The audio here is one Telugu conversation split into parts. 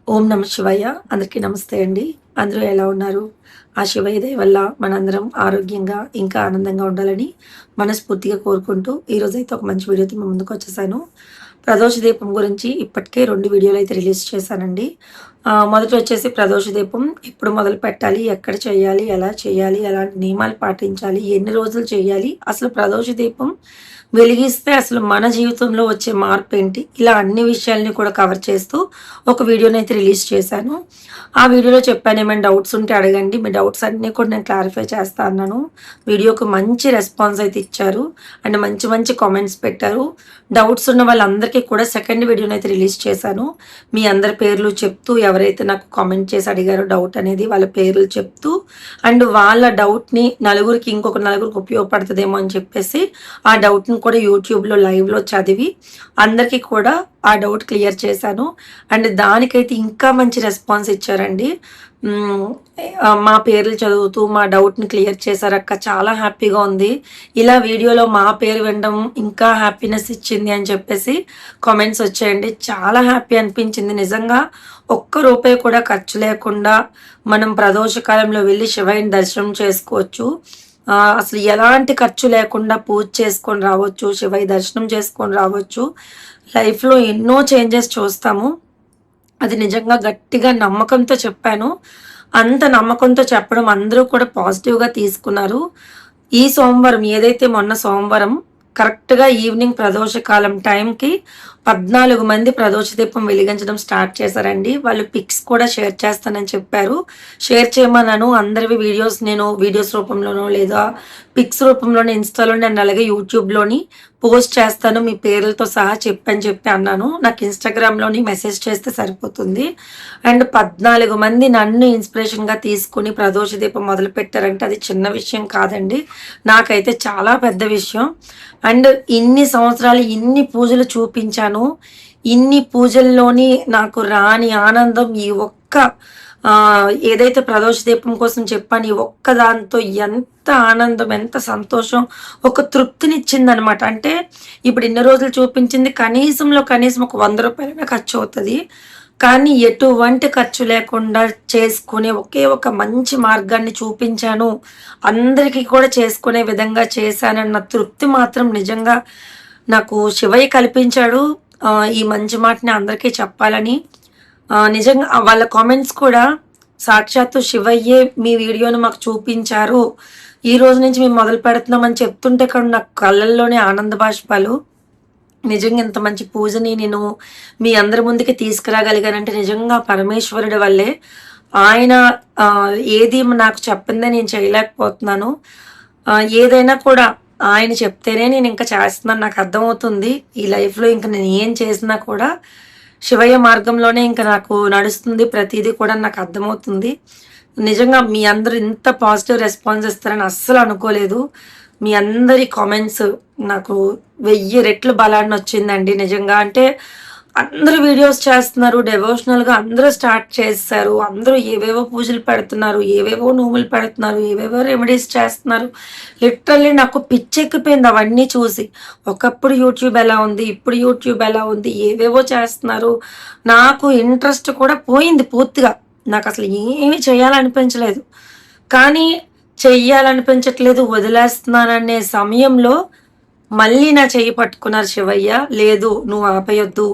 ఓం నమ శివయ్య. అందరికీ నమస్తే అండి. అందరూ ఎలా ఉన్నారు? ఆ శివయ్య దయ వల్ల మనందరం ఆరోగ్యంగా, ఇంకా ఆనందంగా ఉండాలని మనస్ఫూర్తిగా కోరుకుంటూ, ఈరోజైతే ఒక మంచి వీడియోతో మీ ముందుకొచ్చేసాను. ప్రదోష దీపం గురించి ఇప్పటికే 2 వీడియోలైతే రిలీజ్ చేశానండి. మొదటొచ్చేసి ప్రదోష దీపం ఎప్పుడు మొదలుపెట్టాలి? ఎక్కడ చేయాలి? ఎలా చేయాలి? ఎలాంటి నియమాలు పాటించాలి? ఎన్ని రోజులు చేయాలి? అసలు ప్రదోష దీపం వెలిగిస్తే అసలు మన జీవితంలో వచ్చే మార్పేంటి? ఇలా అన్ని విషయాల్ని కూడా కవర్ చేస్తూ ఒక వీడియోనైతే రిలీజ్ చేశాను. ఆ వీడియోలో చెప్పాను ఏమైనా డౌట్స్ ఉంటే అడగండి. మీ డౌట్స్ అన్నీ కూడా నేను క్లారిఫై చేస్తా అన్నాను. వీడియోకి మంచి రెస్పాన్స్ అయితే ఇచ్చారు. అండ్ మంచి మంచి కామెంట్స్ పెట్టారు. డౌట్స్ ఉన్న వాళ్ళందరికీ కూడా సెకండ్ వీడియోనైతే రిలీజ్ చేశాను. మీ అందరి పేర్లు చెప్తూ ఎవరైతే నాకు కామెంట్ చేసి అడిగారో డౌట్ అనేది వాళ్ళ పేర్లు చెప్తూ అండ్ వాళ్ళ డౌట్‌ని నలుగురికి ఇంకొక నలుగురికి ఉపయోగపడుతదేమో అని చెప్పేసి ఆ డౌట్‌ని కూడా యూట్యూబ్‌లో లైవ్‌లో చదివి అందరికీ కూడా ఆ డౌట్ క్లియర్ చేశాను. అండ్ దానికైతే ఇంకా మంచి రెస్పాన్స్ ఇచ్చారండి. హ్మ్. మా పేర్లు చదువుతూ మా డౌట్‌ని క్లియర్ చేశారక్క. చాలా హ్యాపీగా ఉంది. ఇలా వీడియోలో మా పేరు వినడం ఇంకా హ్యాపీనెస్ ఇచ్చింది అని చెప్పేసి కామెంట్స్ వచ్చాయండి. చాలా హ్యాపీ అనిపించింది. నిజంగా ఒక్క రూపాయి కూడా ఖర్చు లేకుండా మనం ప్రదోష కాలంలో వెళ్లి శివయ్యని దర్శనం చేసుకోవచ్చు. అసలు ఎలాంటి ఖర్చు లేకుండా పూజ చేసుకొని రావచ్చు. శివయ్య దర్శనం చేసుకొని రావచ్చు. లైఫ్‌లో ఎన్నో చేంజెస్ చూస్తాము. అది నిజంగా గట్టిగా నమ్మకంతో చెప్పాను. అంత నమ్మకంతో చెప్పడం అందరూ కూడా పాజిటివ్‌గా తీసుకున్నారు. ఈ సోమవారం ఏదైతే మొన్న సోమవారం కరెక్ట్‌గా ఈవినింగ్ ప్రదోష కాలం టైంకి 14 మంది ప్రదోష దీపం వెలిగించడం స్టార్ట్ చేశారండి. వాళ్ళు పిక్స్ కూడా షేర్ చేస్తానని చెప్పారు. షేర్ చేయమన్నాను. అందరివి వీడియోస్ నేను వీడియోస్ రూపంలోనో లేదా పిక్స్ రూపంలోనే ఇన్‌స్టాలోని అండ్ అలాగే యూట్యూబ్‌లోని పోస్ట్ చేస్తాను. మీ పేర్లతో సహా చెప్పని చెప్పి అన్నాను. నాకు ఇన్‌స్టాగ్రామ్‌లోని మెసేజ్ చేస్తే సరిపోతుంది. అండ్ 14 మంది నన్ను ఇన్‌స్పిరేషన్‌గా తీసుకొని ప్రదోష దీపం మొదలుపెట్టారంటే అది చిన్న విషయం కాదండి. నాకైతే చాలా పెద్ద విషయం. అండ్ ఇన్ని సంవత్సరాలు ఇన్ని పూజలు చూపించాను. ఇన్ని పూజల్లోని నాకు రాని ఆనందం ఈ ఒక్క ఏదైతే ప్రదోష దీపం కోసం చెప్పాను, ఈ ఒక్క దాంతో ఎంత ఆనందం, ఎంత సంతోషం, ఒక తృప్తినిచ్చిందనమాట. అంటే ఇప్పుడు ఇన్ని రోజులు చూపించింది కనీసంలో కనీసం ఒక ₹100 ఖర్చవుతది. కానీ ఎటువంటి ఖర్చు లేకుండా చేసుకునే ఒకే ఒక మంచి మార్గాన్ని చూపించాను. అందరికీ కూడా చేసుకునే విధంగా చేశానన్న తృప్తి మాత్రం నిజంగా నాకు శివయ్య కల్పించాడు. ఈ మంచి మాటని అందరికీ చెప్పాలని. నిజంగా వాళ్ళ కామెంట్స్ కూడా సాక్షాత్తు శివయ్యే మీ వీడియోని మాకు చూపించారు. ఈ రోజు నుంచి మేము మొదలు పెడుతున్నామని చెప్తుంటే కూడా నాకు కళ్ళల్లోనే ఆనంద బాష్పాలు. నిజంగా ఇంత మంచి పూజని నేను మీ అందరి ముందుకి తీసుకురాగలిగానంటే నిజంగా పరమేశ్వరుడి వల్లే. ఆయన ఏది నాకు చెప్పిందే నేను చేయలేకపోతున్నాను. ఏదైనా కూడా ఆయన చెప్తేనే నేను ఇంకా చేస్తున్నాను. నాకు అర్థమవుతుంది. ఈ లైఫ్‌లో ఇంక నేను ఏం చేసినా కూడా శివయ్య మార్గంలోనే ఇంక నాకు నడుస్తుంది. ప్రతీదీ కూడా నాకు అర్థమవుతుంది. నిజంగా మీ అందరూ ఇంత పాజిటివ్ రెస్పాన్స్ ఇస్తారని అస్సలు అనుకోలేదు. మీ అందరి కామెంట్స్ నాకు 1000 రెట్లు బలాన్నొచ్చిందండి నిజంగా. అంటే అందరూ వీడియోస్ చేస్తున్నారు. డెవోషనల్‌గా అందరూ స్టార్ట్ చేసేసారు. అందరూ ఏవేవో పూజలు పెడుతున్నారు. ఏవేవో నోములు పెడుతున్నారు. ఏవేవో రెమెడీస్ చేస్తున్నారు. లిటరల్లీ నాకు పిచ్చెక్కిపోయింది అవన్నీ చూసి. ఒకప్పుడు యూట్యూబ్ ఎలా ఉంది? ఇప్పుడు యూట్యూబ్ ఎలా ఉంది? ఏవేవో చేస్తున్నారు. నాకు ఇంట్రెస్ట్ కూడా పోయింది పూర్తిగా. నాకసలు ఏమి చేయాలనిపించలేదు. కానీ చెయ్యాలనిపించట్లేదు, వదిలేస్తున్నాననే సమయంలో మళ్ళీ నా చెయ్యి పట్టుకున్నారు శివయ్య. లేదు నువ్వు ఆపేయొద్దు.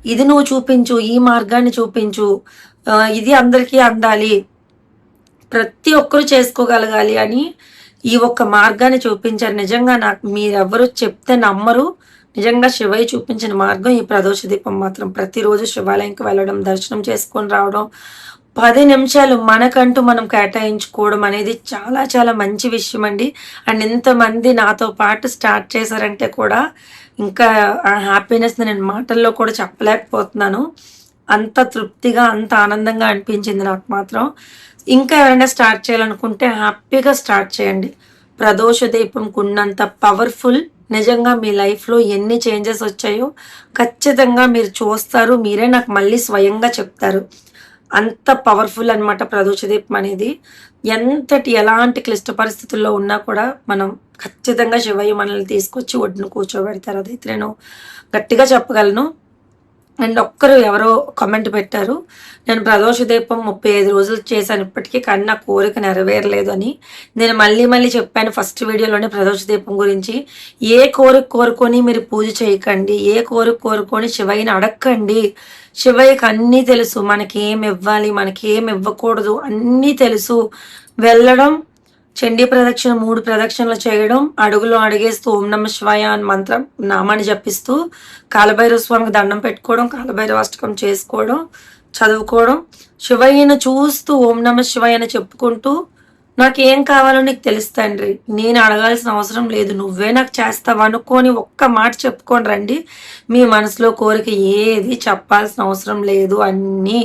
ఇది నువ్వు చూపించు. ఈ మార్గాన్ని చూపించు. ఇది అందరికీ అందాలి. ప్రతి ఒక్కరు చేసుకోగలగాలి అని ఈ ఒక్క మార్గాన్ని చూపించారు. నిజంగా నాకు మీరెవ్వరు చెప్తే నమ్మరు. నిజంగా శివయ్య చూపించిన మార్గం ఈ ప్రదోష దీపం మాత్రం. ప్రతిరోజు శివాలయంకి వెళ్ళడం, దర్శనం చేసుకొని రావడం, 10 నిమిషాలు మనకంటూ మనం కేటాయించుకోవడం అనేది చాలా చాలా మంచి విషయం అండి. అండ్ ఇంతమంది నాతో పాటు స్టార్ట్ చేశారంటే కూడా ఇంకా ఆ హ్యాపీనెస్‌ని నేను మాటల్లో కూడా చెప్పలేకపోతున్నాను. అంత తృప్తిగా, అంత ఆనందంగా అనిపించింది నాకు మాత్రం. ఇంకా ఎవరైనా స్టార్ట్ చేయాలనుకుంటే హ్యాపీగా స్టార్ట్ చేయండి. ప్రదోష దీపంకున్నంత పవర్‌ఫుల్ నిజంగా మీ లైఫ్‌లో ఎన్ని చేంజెస్ వచ్చాయో ఖచ్చితంగా మీరు చూస్తారు. మీరే నాకు మళ్ళీ స్వయంగా చెప్తారు. అంత పవర్‌ఫుల్ అనమాట ప్రదోష దీపం అనేది. ఎలాంటి క్లిష్ట పరిస్థితుల్లో ఉన్నా కూడా మనం ఖచ్చితంగా శివయ్య మనల్ని తీసుకొచ్చి ఒడ్డున కూర్చోబెడతారు. అదైతే నేను గట్టిగా చెప్పగలను. అండ్ ఒక్కరు ఎవరో కామెంట్ పెట్టారు, నేను ప్రదోష దీపం 35 రోజులు చేశాను ఇప్పటికీ, కానీ నా కోరిక నెరవేరలేదు అని. నేను మళ్ళీ మళ్ళీ చెప్పాను ఫస్ట్ వీడియోలోనే ప్రదోష దీపం గురించి. ఏ కోరిక కోరుకొని మీరు పూజ చేయకండి, ఏ కోరిక కోరుకొని శివయ్యని అడక్కండి. శివయ్యకి అన్నీ తెలుసు, మనకి ఏమి ఇవ్వాలి, మనకి ఏమి ఇవ్వకూడదు అన్నీ తెలుసు. వెళ్ళడం, చండీ ప్రదక్షిణ 3 ప్రదక్షిణలు చేయడం, అడుగులో అడిగేస్తూ ఓం నమ శివాయ అని మంత్రం నామాన్ని జపిస్తూ కాలభైరవ స్వామికి దండం పెట్టుకోవడం, కాలభైరవ అష్టకం చేసుకోవడం, చదువుకోవడం, శివయ్యను చూస్తూ ఓం నమ శివాయ అని చెప్పుకుంటూ నాకు ఏం కావాలో నీకు తెలుసు తండ్రి, నేను అడగాల్సిన అవసరం లేదు, నువ్వే నాకు చేస్తావు అనుకొని ఒక్క మాట చెప్పుకొని రండి. మీ మనసులో కోరిక ఏది చెప్పాల్సిన అవసరం లేదు, అన్నీ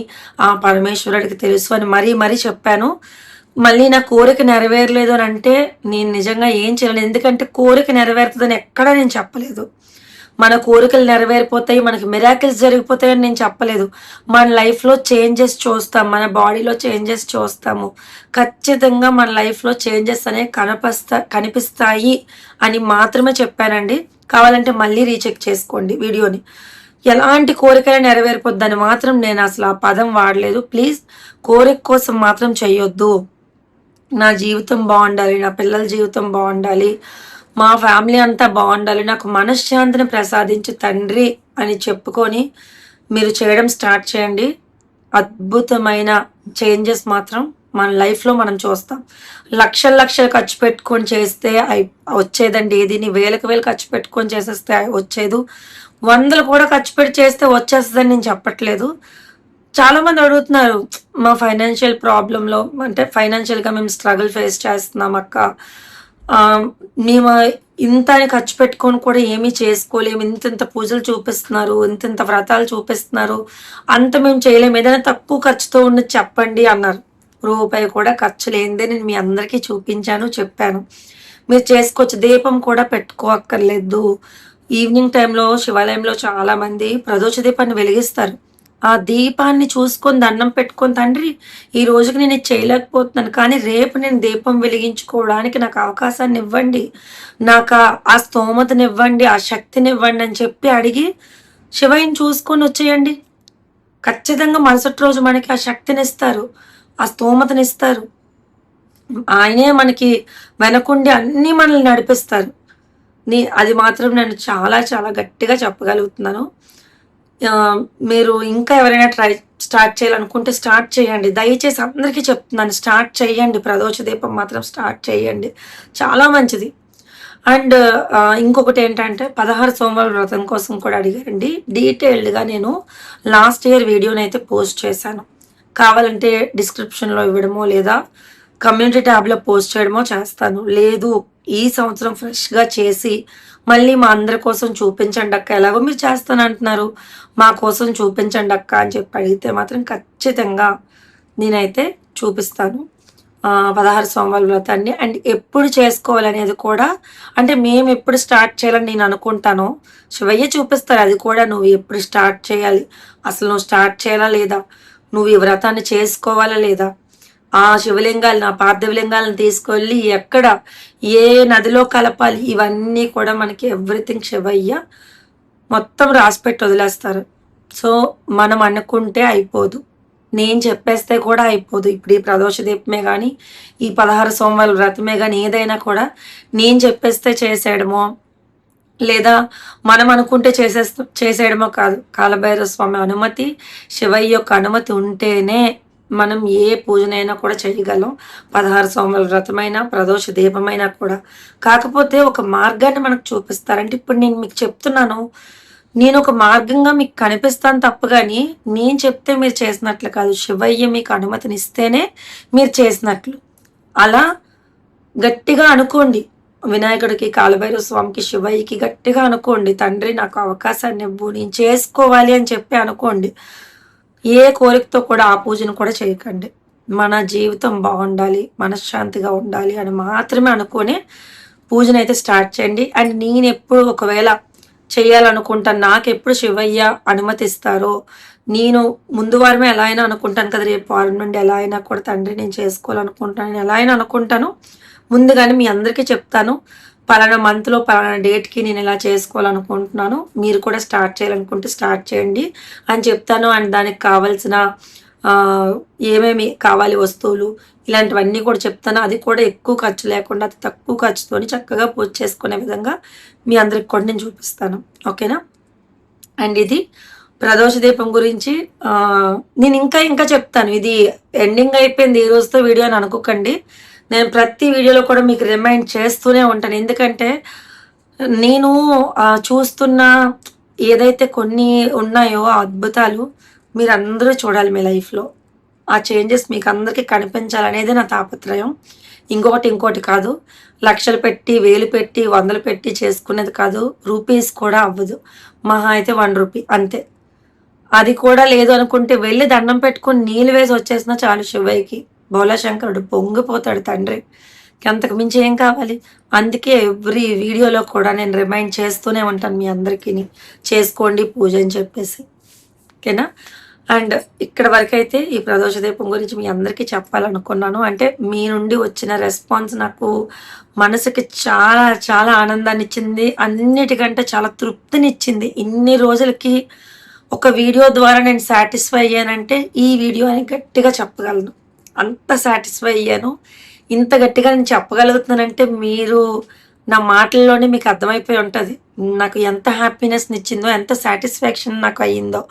ఆ పరమేశ్వరుడికి తెలుసు అని మరీ మరీ చెప్పాను. మళ్ళీ నా కోరిక నెరవేరలేదు అని అంటే నేను నిజంగా ఏం చేయలేను. ఎందుకంటే కోరిక నెరవేరుతుందని ఎక్కడా నేను చెప్పలేదు. మన కోరికలు నెరవేరిపోతాయి, మనకి మిరాకిల్స్ జరిగిపోతాయని నేను చెప్పలేదు. మన లైఫ్లో చేంజెస్ చూస్తాం, మన బాడీలో చేంజెస్ చూస్తాము. ఖచ్చితంగా మన లైఫ్లో చేంజెస్ అనేవి కనిపిస్తాయి అని మాత్రమే చెప్పానండి. కావాలంటే మళ్ళీ రీచెక్ చేసుకోండి వీడియోని. ఎలాంటి కోరికలు నెరవేరిపోద్దని మాత్రం నేను అసలు ఆ పదం వాడలేదు. ప్లీజ్ కోరిక కోసం మాత్రం చెయ్యొద్దు. నా జీవితం బాగుండాలి, నా పిల్లల జీవితం బాగుండాలి, మా ఫ్యామిలీ అంతా బాగుండాలి, నాకు మనశ్శాంతిని ప్రసాదించు తండ్రి అని చెప్పుకొని మీరు చేయడం స్టార్ట్ చేయండి. అద్భుతమైన చేంజెస్ మాత్రం మన లైఫ్లో మనం చూస్తాం. లక్షలు లక్షలు ఖర్చు పెట్టుకొని చేస్తే వచ్చేదండి ఏది, వేలకు వేలు ఖర్చు పెట్టుకొని చేసేస్తే వచ్చేది, వందలు కూడా ఖర్చు పెట్టి చేస్తే వచ్చేస్తుందని నేను చెప్పట్లేదు. చాలామంది అడుగుతున్నారు, మా ఫైనాన్షియల్ ప్రాబ్లంలో అంటే ఫైనాన్షియల్గా మేము స్ట్రగుల్ ఫేస్ చేస్తున్నాం అక్క, మేము ఇంత ఖర్చు పెట్టుకొని కూడా ఏమీ చేసుకోలేము, ఇంత పూజలు చూపిస్తున్నారు, ఇంత వ్రతాలు చూపిస్తున్నారు, అంత మేము చేయలేము, ఏదైనా తక్కువ ఖర్చుతో ఉన్నది చెప్పండి అన్నారు. రూపాయి కూడా ఖర్చు లేనిదే నేను మీ అందరికీ చూపించాను, చెప్పాను. మీరు చేసుకోవచ్చు, దీపం కూడా పెట్టుకోక్కర్లేదు. ఈవినింగ్ టైంలో శివాలయంలో చాలామంది ప్రదోష దీపాన్ని వెలిగిస్తారు. ఆ దీపాన్ని చూసుకొని దండం పెట్టుకొని తండ్రి ఈ రోజుకి నేను ఇది చేయలేకపోతున్నాను, కానీ రేపు నేను దీపం వెలిగించుకోవడానికి నాకు అవకాశాన్ని ఇవ్వండి, నాకు ఆ స్తోమతని ఇవ్వండి, ఆ శక్తిని ఇవ్వండి అని చెప్పి అడిగి శివయ్యని చూసుకొని వచ్చేయండి. ఖచ్చితంగా మరుసటి రోజు మనకి ఆ శక్తిని ఇస్తారు, ఆ స్తోమతని ఇస్తారు. ఆయనే మనకి వెనకుండి అన్నీ మనల్ని నడిపిస్తారు. అది మాత్రం నేను చాలా చాలా గట్టిగా చెప్పగలుగుతున్నాను. మీరు ఇంకా ఎవరైనా స్టార్ట్ చేయాలనుకుంటే స్టార్ట్ చేయండి. దయచేసి అందరికీ చెప్తున్నాను, స్టార్ట్ చేయండి. ప్రదోష దీపం మాత్రం స్టార్ట్ చేయండి, చాలా మంచిది. అండ్ ఇంకొకటి ఏంటంటే 16 సోమవారం వ్రతం కోసం కూడా అడిగారండి. డీటెయిల్డ్గా నేను లాస్ట్ ఇయర్ వీడియోని అయితే పోస్ట్ చేశాను. కావాలంటే డిస్క్రిప్షన్లో ఇవ్వడమో లేదా కమ్యూనిటీ ట్యాబ్లో పోస్ట్ చేయడమో చేస్తాను. లేదు ఈ సంవత్సరం ఫ్రెష్గా చేసి మళ్ళీ మా అందరి కోసం చూపించండి అక్క, ఎలాగో మీరు చేస్తాను అంటున్నారు, మా కోసం చూపించండి అక్క అని చెప్పి అడిగితే మాత్రం ఖచ్చితంగా నేనైతే చూపిస్తాను 16 సోమవారం వ్రతాన్ని. అండ్ ఎప్పుడు చేసుకోవాలనేది కూడా, అంటే మేము ఎప్పుడు స్టార్ట్ చేయాలని నేను అనుకుంటానో శివయ్య చూపిస్తారు. అది కూడా నువ్వు ఎప్పుడు స్టార్ట్ చేయాలి, అసలు నువ్వు స్టార్ట్ చేయాలా లేదా, నువ్వు ఈ వ్రతాన్ని చేసుకోవాలా లేదా, ఆ శివలింగాలను ఆ పార్థివలింగాలను తీసుకెళ్ళి ఎక్కడ ఏ నదిలో కలపాలి, ఇవన్నీ కూడా మనకి ఎవ్రీథింగ్ శివయ్య మొత్తం రాసిపెట్టి వదిలేస్తారు. సో మనం అనుకుంటే అయిపోదు, నేను చెప్పేస్తే కూడా అయిపోదు. ఇప్పుడు ఈ ప్రదోష దీపమే కానీ ఈ 16 సోమవారం వ్రతమే కానీ ఏదైనా కూడా నేను చెప్పేస్తే చేసేయడమో లేదా మనం అనుకుంటే చేసేయడమో కాదు. కాలభైరవ స్వామి అనుమతి, శివయ్య యొక్క అనుమతి ఉంటేనే మనం ఏ పూజనైనా కూడా చేయగలం. 16 సోమవారం వ్రతమైనా ప్రదోష దీపమైనా కూడా. కాకపోతే ఒక మార్గాన్ని మనకు చూపిస్తారంటే ఇప్పుడు నేను మీకు చెప్తున్నాను, నేను ఒక మార్గంగా మీకు కనిపిస్తాను తప్ప కానీ నేను చెప్తే మీరు చేసినట్లు కాదు. శివయ్య మీకు అనుమతినిస్తేనే మీరు చేసినట్లు. అలా గట్టిగా అనుకోండి, వినాయకుడికి, కాలభైరవ స్వామికి, శివయ్యకి గట్టిగా అనుకోండి, తండ్రి నాకు అవకాశాన్ని ఇవ్వు, నేను చేసుకోవాలి అని చెప్పి అనుకోండి. ఏ కోరికతో కూడా ఆ పూజను కూడా చేయకండి. మన జీవితం బాగుండాలి, మనశ్శాంతిగా ఉండాలి అని మాత్రమే అనుకునే పూజనైతే స్టార్ట్ చేయండి. అండ్ నేను ఎప్పుడు ఒకవేళ చేయాలనుకుంటాను, నాకు ఎప్పుడు శివయ్య అనుమతిస్తారో, నేను ముందు వారమే ఎలా అయినా అనుకుంటాను కదా, రేపు వారం నుండి ఎలా అయినా కూడా తండ్రి నేను చేసుకోవాలనుకుంటాను, ఎలా అయినా అనుకుంటాను. ముందుగానే మీ అందరికీ చెప్తాను, పలానా మంత్లో పలానా డేట్కి నేను ఇలా చేసుకోవాలనుకుంటున్నాను, మీరు కూడా స్టార్ట్ చేయాలనుకుంటే స్టార్ట్ చేయండి అని చెప్తాను. అండ్ దానికి కావాల్సిన ఏమేమి కావాలి వస్తువులు ఇలాంటివన్నీ కూడా చెప్తాను. అది కూడా ఎక్కువ ఖర్చు లేకుండా అతి తక్కువ ఖర్చుతోని చక్కగా పూజ చేసుకునే విధంగా మీ అందరికి కూడా నేను చూపిస్తాను. ఓకేనా? అండ్ ఇది ప్రదోష దీపం గురించి నేను ఇంకా చెప్తాను. ఇది ఎండింగ్ అయిపోయింది ఈ రోజుతో వీడియో అని అనుకోకండి. నేను ప్రతి వీడియోలో కూడా మీకు రిమైండ్ చేస్తూనే ఉంటాను. ఎందుకంటే నేను చూస్తున్న ఏదైతే కొన్ని ఉన్నాయో ఆ అద్భుతాలు మీరందరూ చూడాలి మీ లైఫ్‌లో. ఆ చేంజెస్ మీకు అందరికీ కనిపించాలనేదే నా తాపత్రయం. ఇంకోటి కాదు. లక్షలు పెట్టి, వేలు పెట్టి, వందలు పెట్టి చేసుకునేది కాదు. రూపీస్ కూడా అవ్వదు. మహా అయితే ₹1 అంతే. అది కూడా లేదు అనుకుంటే వెళ్లి దండం పెట్టుకొని నీళ్ళు వేసి వచ్చేసినా చాలు శివయ్యకి. భోళాశంకరుడు పొంగిపోతాడు తండ్రి. అంతకు మించి ఏం కావాలి? అందుకే ఎవ్రీ వీడియోలో కూడా నేను రిమైండ్ చేస్తూనే ఉంటాను మీ అందరికీని. చేసుకోండి పూజ అని చెప్పేసి. ఓకేనా? అండ్ ఇక్కడ వరకైతే ఈ ప్రదోష దీపం గురించి మీ అందరికీ చెప్పాలనుకున్నాను. అంటే మీ నుండి వచ్చిన రెస్పాన్స్ నాకు మనసుకి చాలా చాలా ఆనందాన్నిచ్చింది. అన్నిటికంటే చాలా తృప్తినిచ్చింది. ఇన్ని రోజులకి ఒక వీడియో ద్వారా నేను సాటిస్ఫై అయ్యానంటే ఈ వీడియో అని గట్టిగా చెప్పగలను. అంత సాటిస్ఫై అయ్యాను. ఇంత గట్టిగా నేను చెప్పగలుగుతున్నానంటే మీరు నా మాటల్లోనే మీకు అర్థమైపోయి ఉంటుంది నాకు ఎంత హ్యాపీనెస్‌నిచ్చిందో, ఎంత సాటిస్ఫాక్షన్ నాకు అయ్యిందో.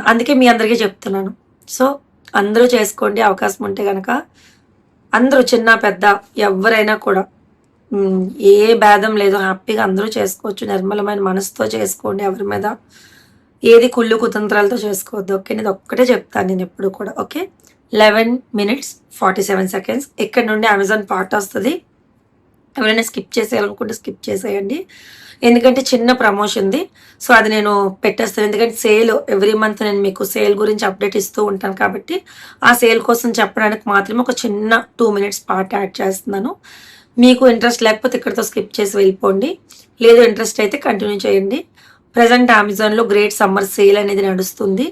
అందుకే మీ అందరికీ చెప్తున్నాను. సో, అందరూ చేసుకోండి అవకాశం ఉంటే గనక. అందరూ చిన్న, పెద్ద ఎవ్వరైనా కూడా ఏ భేదం లేదు. హ్యాపీగా అందరూ చేసుకోవచ్చు. నిర్మలమైన మనసుతో చేసుకోండి. ఎవరి మీద ఏది కుళ్ళు కుతంత్రాలతో చేసుకోవద్దు. ఓకే? ఇది ఒక్కటే చెప్తాను నేను ఎప్పుడు కూడా. ఓకే? 11 minutes 47 seconds. ఇక్కడ నుండి అమెజాన్ పార్ట్ వస్తది. ఎవరైనా స్కిప్ చేసేయాలనుకుంటే స్కిప్ చేసేయండి. ఎందుకంటే చిన్న ప్రమోషన్‌ది. సో, అది నేను పెట్టేస్తాను. ఎందుకంటే సేల్ ఎవ్రీ మంత్ నేను మీకు సేల్ గురించి అప్డేట్ ఇస్తూ ఉంటాను కాబట్టి, ఆ సేల్ కోసం చెప్పడానికి మాత్రమే ఒక చిన్న 2 minutes పార్ట్ యాడ్ చేస్తున్నాను. మీకు ఇంట్రెస్ట్ లేకపోతే ఇక్కడితో స్కిప్ చేసి వెళ్ళిపోండి. లేదు ఇంట్రెస్ట్ అయితే కంటిన్యూ చేయండి. ప్రెజెంట్ అమెజాన్‌లో గ్రేట్ సమ్మర్ సేల్ అనేది నడుస్తుంది.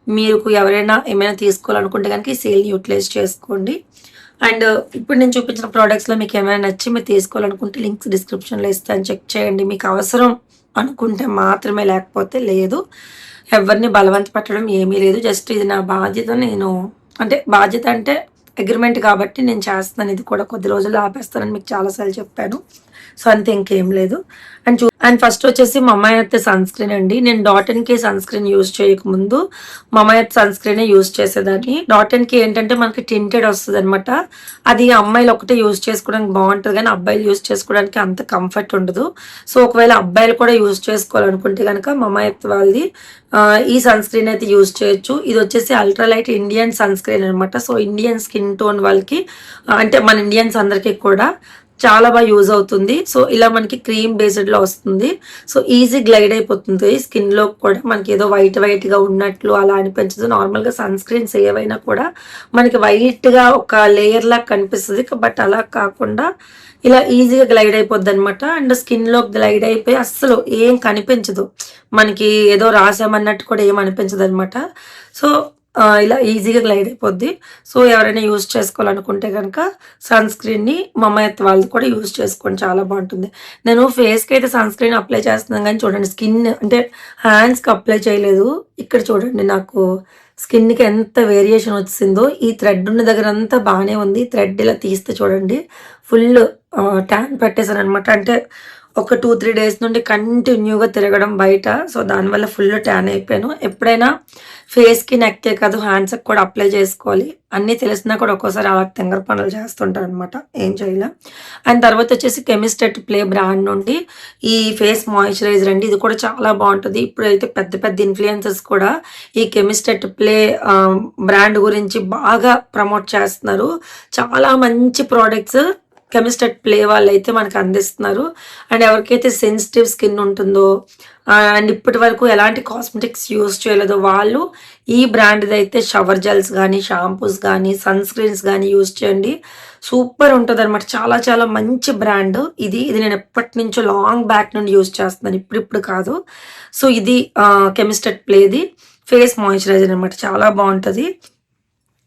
మీకు ఎవరైనా ఏమైనా తీసుకోవాలనుకుంటే కనుక ఈ సేల్‌ని యూటిలైజ్ చేసుకోండి. అండ్ ఇప్పుడు నేను చూపించిన ప్రోడక్ట్స్‌లో మీకు ఏమైనా నచ్చి మీరు తీసుకోవాలనుకుంటే లింక్స్ డిస్క్రిప్షన్‌లో ఇస్తాను. చెక్ చేయండి. మీకు అవసరం అనుకుంటే మాత్రమే, లేకపోతే లేదు. ఎవరిని బలవంత పెట్టడం ఏమీ లేదు. జస్ట్ ఇది నా బాధ్యత. నేను బాధ్యత అంటే అగ్రిమెంట్ కాబట్టి నేను చేస్తున్నాను. ఇది కూడా కొద్ది రోజుల్లో ఆపేస్తానని మీకు చాలా సార్లు చెప్పాను. సో, అంతే ఇంకేం లేదు. అండ్ ఫస్ట్ వచ్చేసి మమాయత్ సన్ స్క్రీన్ అండి. నేను డాట్&కే సన్ స్క్రీన్ యూజ్ చేయకముందు మమాయత్ సన్ స్క్రీనే యూజ్ చేసేదాన్ని. డాట్&కే ఏంటంటే మనకి టింటెడ్ వస్తదనమాట. అది అమ్మాయిలు ఒకటే యూజ్ చేసుకోవడానికి బాగుంటుంది కానీ అబ్బాయిలు యూజ్ చేసుకోవడానికి అంత కంఫర్ట్ ఉండదు. సో, ఒకవేళ అబ్బాయిలు కూడా యూజ్ చేసుకోవాలనుకుంటే కనుక మమాయత్ వాళ్ళది ఈ సన్ స్క్రీన్ అయితే యూజ్ చేయొచ్చు. ఇది వచ్చేసి అల్ట్రాలైట్ ఇండియన్ సన్ స్క్రీన్ అనమాట. సో, ఇండియన్ స్కిన్ టోన్ వాళ్ళకి అంటే మన ఇండియన్స్ అందరికీ కూడా చాలా బాగా యూజ్ అవుతుంది. సో, ఇలా మనకి క్రీమ్ బేస్డ్‌లో వస్తుంది. సో, ఈజీ గ్లైడ్ అయిపోతుంది స్కిన్‌లో కూడా. మనకి ఏదో వైట్‌గా ఉన్నట్లు అలా అనిపించదు. నార్మల్‌గా సన్ స్క్రీన్స్ ఏవైనా కూడా మనకి వైట్‌గా ఒక లేయర్ లాగా కనిపిస్తది. బట్ అలా కాకుండా ఇలా ఈజీగా గ్లైడ్ అయిపోద్దనమాట. అండ్ స్కిన్‌లో గ్లైడ్ అయిపోయి అస్సలు ఏం కనిపించదు. మనకి ఏదో రాసామన్నట్టు కూడా ఏం అనిపించదనమాట. సో, ఇలా ఈజీగా గ్లైడ్ అయిపోద్ది. సో, ఎవరైనా యూజ్ చేసుకోవాలనుకుంటే గనక సన్ స్క్రీన్‌ని మమాయత్ వాళ్ళది కూడా యూజ్ చేసుకోండి. చాలా బాగుంటుంది. నేను ఫేస్‌కి అయితే సన్ స్క్రీన్ అప్లై చేస్తున్నాను కానీ చూడండి స్కిన్ అంటే హ్యాండ్స్‌కి అప్లై చేయలేదు. ఇక్కడ చూడండి నాకు స్కిన్‌కి ఎంత వేరియేషన్ వచ్చిందో. ఈ థ్రెడ్ ఉన్న దగ్గర అంతా బాగానే ఉంది. థ్రెడ్ ఇలా తీస్తే చూడండి ఫుల్ ట్యాన్ పెట్టేసాననమాట. అంటే ఒక 2-3 డేస్ నుండి కంటిన్యూగా తిరగడం బయట. సో, దానివల్ల ఫుల్ ట్యాన్ అయిపోయాను. ఎప్పుడైనా ఫేస్‌కి, నెక్‌కే కాదు హ్యాండ్స్‌కి కూడా అప్లై చేసుకోవాలి. అన్నీ తెలిసినా కూడా ఒక్కోసారి అలా తింగర పనులు చేస్తుంటాననమాట. ఏం చేయలేం. అండ్ తర్వాత వచ్చేసి కెమిస్టెట్ ప్లే బ్రాండ్ నుండి ఈ ఫేస్ మాయిశ్చరైజర్ అండి. ఇది కూడా చాలా బాగుంటుంది. ఇప్పుడైతే పెద్ద ఇన్‌ఫ్లుయెన్సర్స్ కూడా ఈ కెమిస్టెట్ ప్లే బ్రాండ్ గురించి బాగా ప్రమోట్ చేస్తున్నారు. చాలా మంచి ప్రోడక్ట్స్ కెమిస్టెట్ ప్లే వాళ్ళైతే మనకు అందిస్తున్నారు. అండ్ ఎవరికైతే సెన్సిటివ్ స్కిన్ ఉంటుందో అండ్ ఇప్పటి వరకు ఎలాంటి కాస్మెటిక్స్ యూజ్ చేయలేదో వాళ్ళు ఈ బ్రాండ్ది అయితే షవర్ జెల్స్ కానీ, షాంపూస్ కానీ, సన్ స్క్రీన్స్ కానీ యూజ్ చేయండి. సూపర్ ఉంటుంది అనమాట. చాలా చాలా మంచి బ్రాండ్ ఇది. నేను ఎప్పటి నుంచో లాంగ్ బ్యాక్ నుండి యూజ్ చేస్తున్నాను. ఇప్పుడు కాదు. సో, ఇది కెమిస్టెట్ ప్లేది ఫేస్ మాయిశ్చరైజర్ అనమాట. చాలా బాగుంటుంది.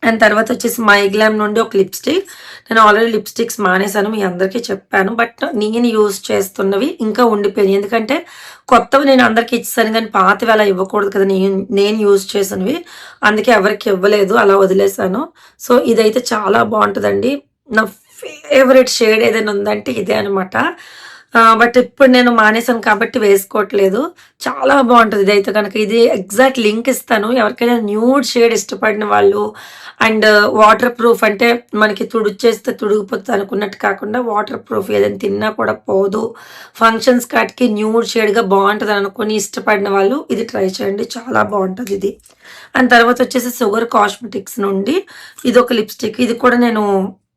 అండ్ తర్వాత వచ్చేసి మైగ్లామ్ నుండి ఒక లిప్స్టిక్. నేను ఆల్రెడీ లిప్స్టిక్స్ మానేశాను, మీ అందరికీ చెప్పాను. బట్ నేను యూజ్ చేస్తున్నవి ఇంకా ఉండిపోయినాయి. ఎందుకంటే కొత్తవి నేను అందరికీ ఇచ్చేసాను కానీ పాతవి అలా ఇవ్వకూడదు కదా, నేను యూజ్ చేసినవి. అందుకే ఎవరికి ఇవ్వలేదు, అలా వదిలేసాను. సో ఇదైతే చాలా బాగుంటుందండి. నా ఫేవరెట్ షేడ్ ఏదైనా ఉందంటే ఇదే అనమాట. బట్ ఇప్పుడు నేను మానేసాను కాబట్టి వేసుకోవట్లేదు. చాలా బాగుంటుంది ఇదైతే కనుక. ఇది ఎగ్జాక్ట్ లింక్ ఇస్తాను. ఎవరికైనా న్యూడ్ షేడ్ ఇష్టపడిన వాళ్ళు అండ్ వాటర్ ప్రూఫ్, అంటే మనకి తుడిచేస్తే తుడిగిపోతుంది అనుకున్నట్టు కాకుండా వాటర్ ప్రూఫ్, ఏదైనా తిన్నా కూడా పోదు, ఫంక్షన్స్ కాటికి న్యూడ్ షేడ్గా బాగుంటుంది అనుకుని ఇష్టపడిన వాళ్ళు ఇది ట్రై చేయండి, చాలా బాగుంటుంది ఇది. అండ్ తర్వాత వచ్చేసి షుగర్ కాస్మెటిక్స్ నుండి ఇది ఒక లిప్స్టిక్. ఇది కూడా నేను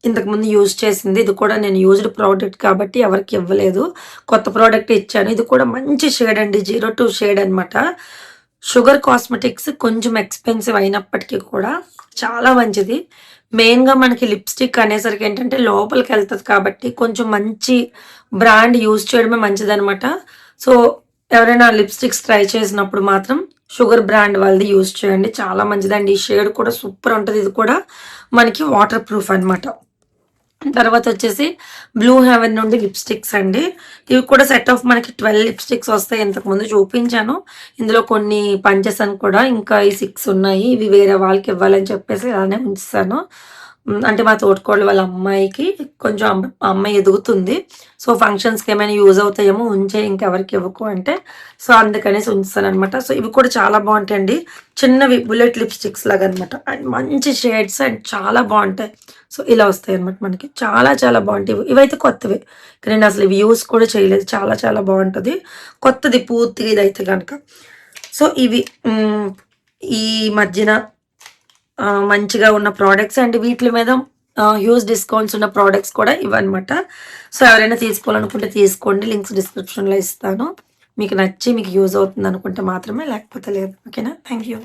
ఇంతకుముందు యూజ్ చేసింది. ఇది కూడా నేను యూజ్డ్ ప్రోడక్ట్ కాబట్టి ఎవరికి ఇవ్వలేదు, కొత్త ప్రోడక్ట్ ఇచ్చాను. ఇది కూడా మంచి షేడ్ అండి, 02 షేడ్ అనమాట. షుగర్ కాస్మెటిక్స్ కొంచెం ఎక్స్పెన్సివ్ అయినప్పటికీ కూడా చాలా మంచిది. మెయిన్గా మనకి లిప్స్టిక్ అనేసరికి ఏంటంటే లోపలికి వెళ్తుంది కాబట్టి కొంచెం మంచి బ్రాండ్ యూజ్ చేయడమే మంచిదనమాట. సో ఎవరైనా లిప్స్టిక్స్ ట్రై చేసినప్పుడు మాత్రం షుగర్ బ్రాండ్ వాళ్ళది యూజ్ చేయండి, చాలా మంచిదండి. ఈ షేడ్ కూడా సూపర్ ఉంటుంది. ఇది కూడా మనకి వాటర్ ప్రూఫ్ అనమాట. తర్వాత వచ్చేసి బ్లూ హెవెన్ నుండి లిప్స్టిక్స్ అండి. ఇవి కూడా సెట్ ఆఫ్ మనకి 12 లిప్స్టిక్స్ వస్తాయి. ఇంతకుముందు చూపించాను, ఇందులో కొన్ని పనిచేసాను కూడా, ఇంకా ఈ 6 ఉన్నాయి. ఇవి వేరే వాళ్ళకి ఇవ్వాలని చెప్పేసి అలానే ఉంచుతాను. అంటే మా తోటికోడలు వాళ్ళ అమ్మాయికి కొంచెం అమ్మాయి ఎదుగుతుంది. సో ఫంక్షన్స్కి ఏమైనా యూజ్ అవుతాయేమో ఉంచే, ఇంకెవరికి ఇవ్వకు అంటే, సో అందుకనేసి ఉంచుతాను అనమాట. సో ఇవి కూడా చాలా బాగుంటాయండి, చిన్నవి బుల్లెట్ లిప్స్టిక్స్ లాగా అనమాట. అండ్ మంచి షేడ్స్ అండ్ చాలా బాగుంటాయి. సో ఇలా వస్తాయి అనమాట మనకి, చాలా చాలా బాగుంటాయి. ఇవైతే కొత్తవి, నేను అసలు ఇవి యూస్ కూడా చేయలేదు, చాలా చాలా బాగుంటుంది, కొత్తది పూర్తిగా ఇదైతే కనుక. సో ఇవి ఈ మధ్యన మంచిగా ఉన్న ప్రోడక్ట్స్ అండ్ వీటి మీద హ్యూజ్ డిస్కౌంట్స్ ఉన్న ప్రోడక్ట్స్ కూడా ఇవన్నమాట. సో ఎవరైనా తీసుకోవాలనుకుంటే తీసుకోండి, లింక్స్ డిస్క్రిప్షన్లో ఇస్తాను. మీకు నచ్చి మీకు యూజ్ అవుతుంది అనుకుంటే మాత్రమే, లేకపోతే లేదు. ఓకేనా? Thank you.